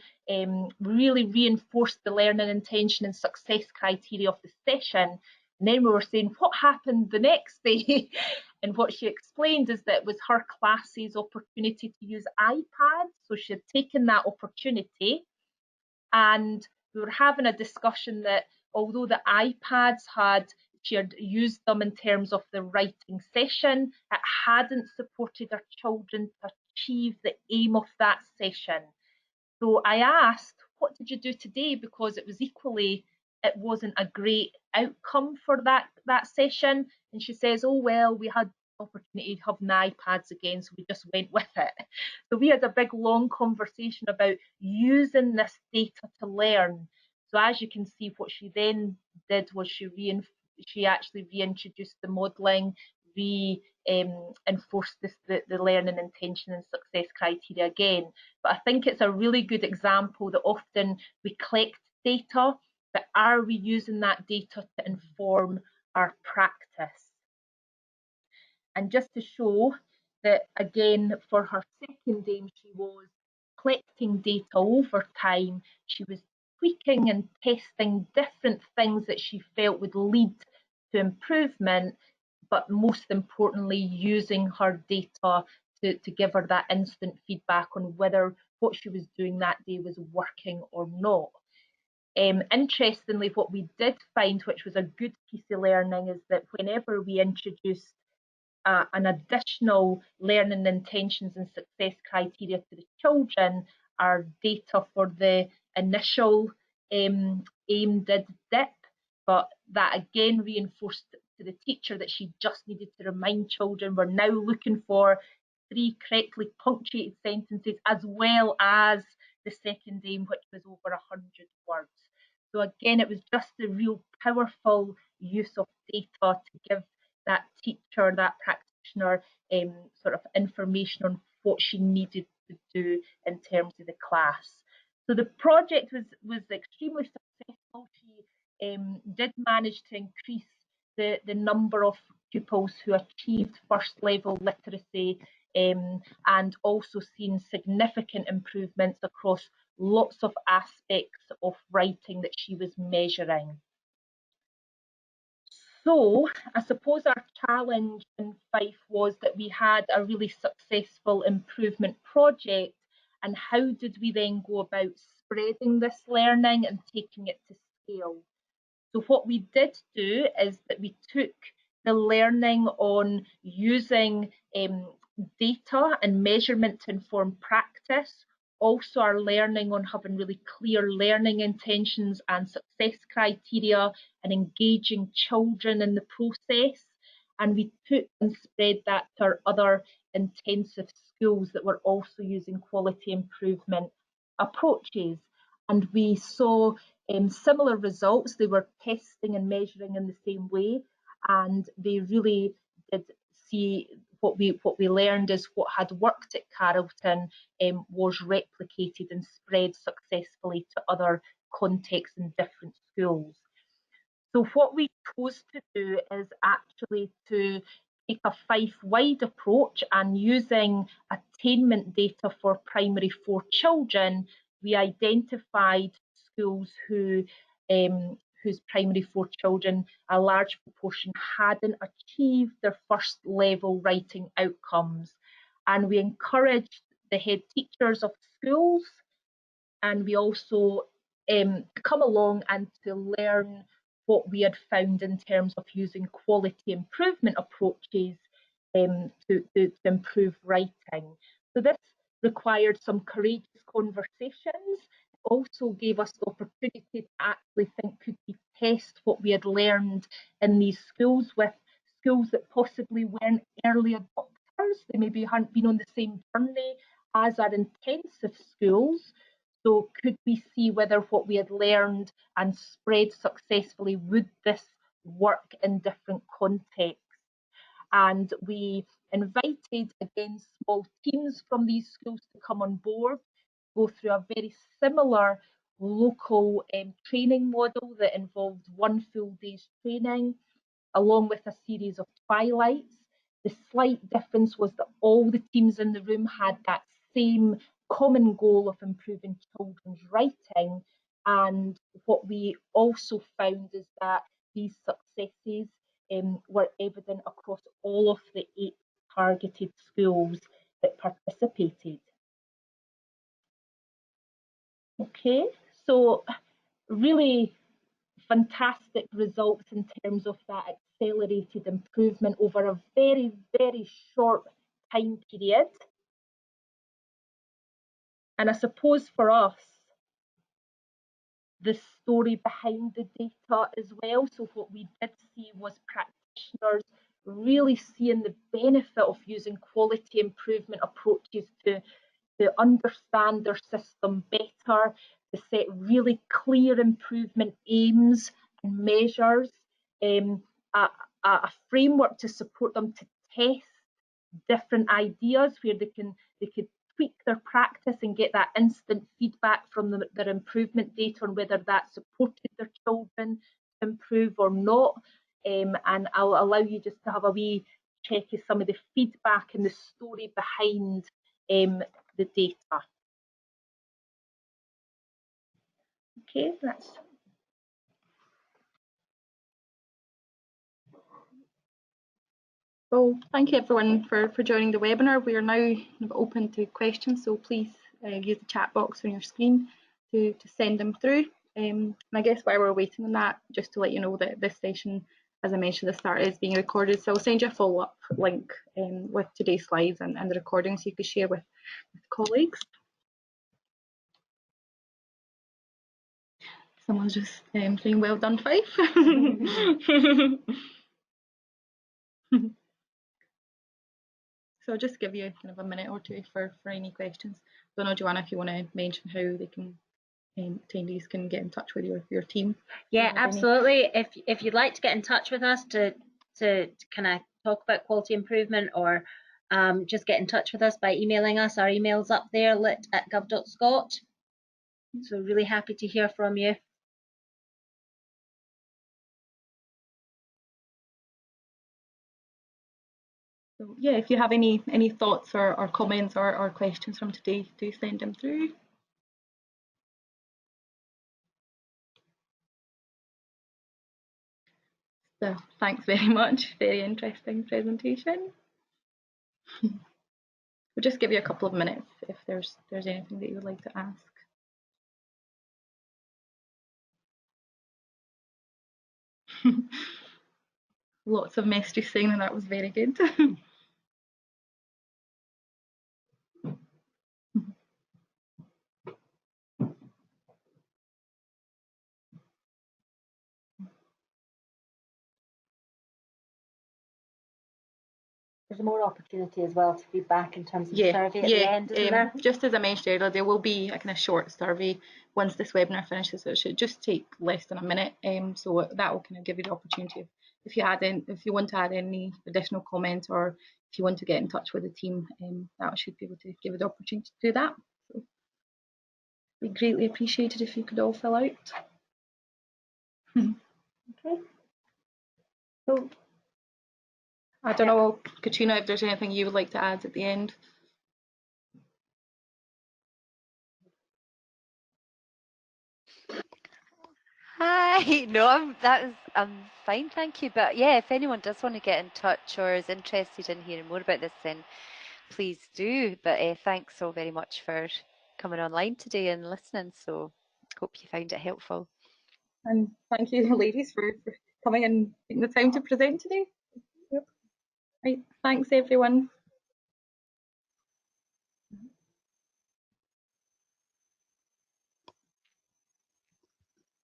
Speaker 5: really reinforced the learning intention and success criteria of the session. And then we were saying, what happened the next day? And what she explained is that it was her class's opportunity to use iPads. So she had taken that opportunity, and we were having a discussion that although the iPads she had used them in terms of the writing session, it hadn't supported her children to achieve the aim of that session. So I asked, what did you do today? Because it wasn't a great outcome for that session. And she says, oh, well, we had the opportunity to have the iPads again, so we just went with it. So we had a big, long conversation about using this data to learn. So as you can see, what she then did was she actually reintroduced the modelling, enforced the learning intention and success criteria again. But I think it's a really good example that often we collect data, but are we using that data to inform our practice? And just to show that, again, for her second aim, she was collecting data over time. She was tweaking and testing different things that she felt would lead to improvement, but most importantly, using her data to give her that instant feedback on whether what she was doing that day was working or not. Interestingly, what we did find, which was a good piece of learning, is that whenever we introduced an additional learning intentions and success criteria to the children, our data for the initial aim did dip, but that again reinforced to the teacher that she just needed to remind children we're now looking for 3 correctly punctuated sentences, as well as the second aim, which was over 100 words. So again, it was just a real powerful use of data to give that teacher, that practitioner, sort of information on what she needed to do in terms of the class. So the project was extremely successful. She did manage to increase the number of pupils who achieved first level literacy, and also seen significant improvements across lots of aspects of writing that she was measuring. So I suppose our challenge in Fife was that we had a really successful improvement project, and how did we then go about spreading this learning and taking it to scale? So what we did do is that we took the learning on using data and measurement to inform practice, also our learning on having really clear learning intentions and success criteria and engaging children in the process. And we took and spread that to our other intensive schools that were also using quality improvement approaches. And we saw similar results. They were testing and measuring in the same way, and they really did see what we learned is what had worked at Carrollton was replicated and spread successfully to other contexts in different schools. So what we chose to do is actually to take a Fife-wide approach, and using attainment data for primary 4 children, we identified schools whose primary 4 children, a large proportion, hadn't achieved their first level writing outcomes. And we encouraged the head teachers of schools, and we also come along and to learn what we had found in terms of using quality improvement approaches to improve writing. So this required some courageous conversations. It also gave us the opportunity to actually think, could we test what we had learned in these schools with schools that possibly weren't early adopters? They maybe hadn't been on the same journey as our intensive schools. So could we see whether what we had learned and spread successfully, would this work in different contexts? And we invited, again, small teams from these schools to come on board, go through a very similar local training model that involved 1 full day's training, along with a series of twilights. The slight difference was that all the teams in the room had that same common goal of improving children's writing. And what we also found is that these successes were evident across all of the 8 targeted schools that participated. Okay, so really fantastic results in terms of that accelerated improvement over a very, very short time period. And I suppose for us, the story behind the data as well. So what we did see was practitioners really seeing the benefit of using quality improvement approaches to understand their system better, to set really clear improvement aims and measures, a framework to support them to test different ideas where they could tweak their practice and get that instant feedback from their improvement data on whether that supported their children to improve or not. And I'll allow you just to have a wee check of some of the feedback and the story behind the data. Okay, that's
Speaker 2: well, thank you everyone for joining the webinar. We are now open to questions, so please use the chat box on your screen to send them through. And I guess while we're waiting on that, just to let you know that this session, as I mentioned at the start, is being recorded. So I'll send you a follow-up link with today's slides and the recording so you can share with colleagues. Someone's just saying, well done, Fife. So I'll just give you kind of a minute or two for any questions. I don't know, Joanna, if you want to mention how they can attendees can get in touch with your team.
Speaker 4: Yeah, absolutely. If you'd like to get in touch with us to kind of talk about quality improvement, or just get in touch with us by emailing us. Our email's up there, lit@gov.scot. So really happy to hear from you.
Speaker 2: So yeah, if you have any thoughts or comments or questions from today, do send them through. So thanks very much. Very interesting presentation. We'll just give you a couple of minutes if there's anything that you would like to ask. Lots of messages saying that was very good.
Speaker 4: There's more opportunity as well to feedback in terms of the survey at the end, isn't there?
Speaker 2: Just as I mentioned earlier, there will be a kind of short survey once this webinar finishes. So it should just take less than a minute. So that will kind of give you the opportunity if you want to add any additional comments, or if you want to get in touch with the team, that should be able to give you the opportunity to do that. So we greatly appreciated if you could all fill out. Okay. So I don't know, Katrina, if there's anything you would like to add at the end.
Speaker 3: Hi, no, I'm fine, thank you. But yeah, if anyone does want to get in touch or is interested in hearing more about this, then please do. But thanks so very much for coming online today and listening. So hope you found it helpful.
Speaker 2: And thank you, ladies, for coming and taking the time to present today. Yep. Right. Thanks, everyone.